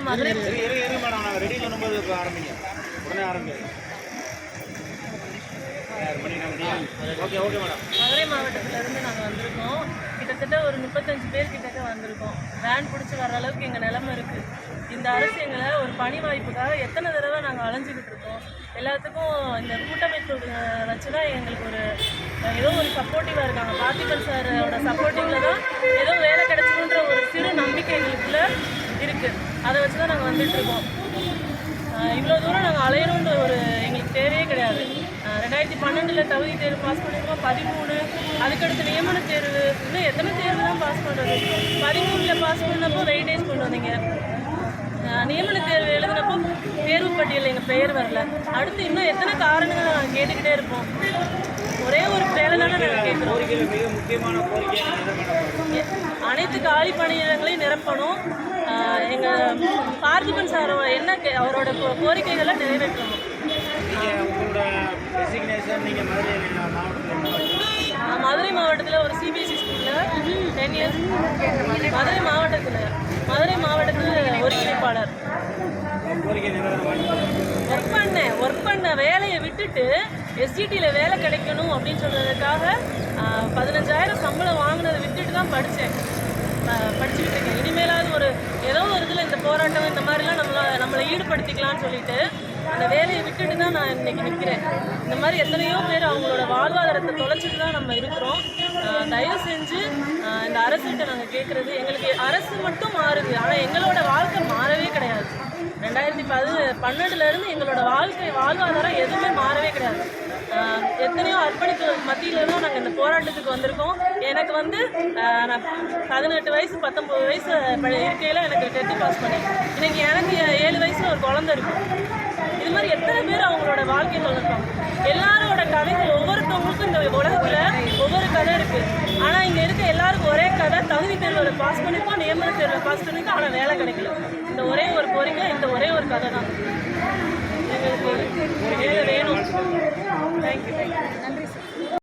மதுரை மதுரை மாவட்டத்திலேருந்து நாங்கள் வந்திருக்கோம். கிட்டத்தட்ட ஒரு 35 பேர் கிட்டக்க வந்திருக்கோம். வேன் பிடிச்சி வர அளவுக்கு எங்கள் நிலைமை இருக்குது. இந்த அரசு எங்களை ஒரு பணி வாய்ப்புக்காக எத்தனை தடவை நாங்கள் அலைஞ்சிக்கிட்டு இருக்கோம். எல்லாத்துக்கும் இந்த கூட்டமைப்பு வச்சு தான் எங்களுக்கு ஏதோ ஒரு சப்போர்ட்டிவாக இருக்காங்க. பார்த்திபன் சாரோட சப்போர்ட்டிங்கில் தான் ஏதோ வேலை கிடைச்சிடுன்ற ஒரு சிறு நம்பிக்கை எங்களுக்குள்ள இருக்குது. அதை வச்சு தான் நாங்கள் வந்துட்டுருக்கோம். இவ்வளோ தூரம் நாங்கள் அலையணுன்ற எங்களுக்கு தேவையே கிடையாது. 2012 தகுதி தேர்வு பாஸ் பண்ணியிருக்கோம். 13 அதுக்கடுத்து நியமன தேர்வு, இன்னும் எத்தனை தேர்வு தான் பாஸ் பண்ணுறது. 13 பாஸ் பண்ணப்போ வெயிட்டேஜ் கொண்டு வந்தீங்க. நியமன தேர்வு எழுதினப்போ தேர்வு பட்டியலில் எங்கள் பெயர் வரல. அடுத்து இன்னும் எத்தனை காரணங்களை நாங்கள் கேட்டுக்கிட்டே இருப்போம். ஒரே ஒரு வேலை தானே நாங்கள் கேட்குறோம். அனைத்து காலி பணியிடங்களையும் நிரப்பணும். எங்கள் பார்த்திபன் சார் என்ன அவரோட கோரிக்கைகளை நிறைவேற்றணும். மதுரை மாவட்டத்தில் ஒரு சிபிஎஸ்சி ஸ்கூலில் 10 இயர்ஸ் மதுரை மாவட்டத்தில் ஒருங்கிணைப்பாளர் ஒர்க் பண்ண வேலையை விட்டுட்டு எஸ்ஜிடியில் வேலை கிடைக்கணும் அப்படின்னு சொல்கிறதுக்காக 15,000 சம்பளம் வாங்கினதை விட்டுட்டு தான் படிச்சுக்கிட்டு இருக்கேன். இனிமேலாவது ஏதோ ஒரு இதில் இந்த போராட்டம் இந்த மாதிரிலாம் நம்மளை ஈடுபடுத்திக்கலாம்னு சொல்லிட்டு அந்த வேலையை விட்டுட்டு தான் நான் இன்றைக்கி நிற்கிறேன். இந்த மாதிரி எத்தனையோ பேர் அவங்களோட வாழ்வாதாரத்தை தொலைச்சிட்டு தான் நம்ம இருக்கிறோம். தயவு செஞ்சு இந்த அரசுகிட்ட நாங்கள் கேட்குறது, எங்களுக்கு அரசு மட்டும் மாறுது, ஆனால் எங்களோட வாழ்க்கை மாறவே கிடையாது. 2012 எங்களோட வாழ்வாதாரம் எதுவுமே மாறவே கிடையாது. எத்தனையோ அர்ப்பணிப்பு மத்தியில் தான் நாங்கள் இந்த போராட்டத்துக்கு வந்திருக்கோம். எனக்கு நான் 18 வயசு 19 வயசு இருக்கையில் எனக்கு 10th பாஸ் பண்ணேன். இன்றைக்கி எனக்கு 7 வயசில் ஒரு குழந்தை இருக்கும். இது மாதிரி எத்தனை பேர் அவங்களோட வாழ்க்கையை சொல்லிருப்பாங்க. எல்லாரோட கதைகள் ஒவ்வொருத்தவங்களுக்கும் இந்த உலகத்தில் ஒவ்வொரு கதை இருக்குது. ஆனால் இங்கே இருக்க எல்லாருக்கும் ஒரே கதை, தகுதி தேர்வில் பாஸ் பண்ணியிருக்கோம், நியமன தேர்வில் பாஸ் பண்ணியிருக்கோம், ஆனால் வேலை கிடைக்கல. இந்த ஒரே ஒரு கோரிக்கை, இந்த ஒரே ஒரு கதை தான் எங்களுக்கு வேலை வேணும். தேங்க்யூ.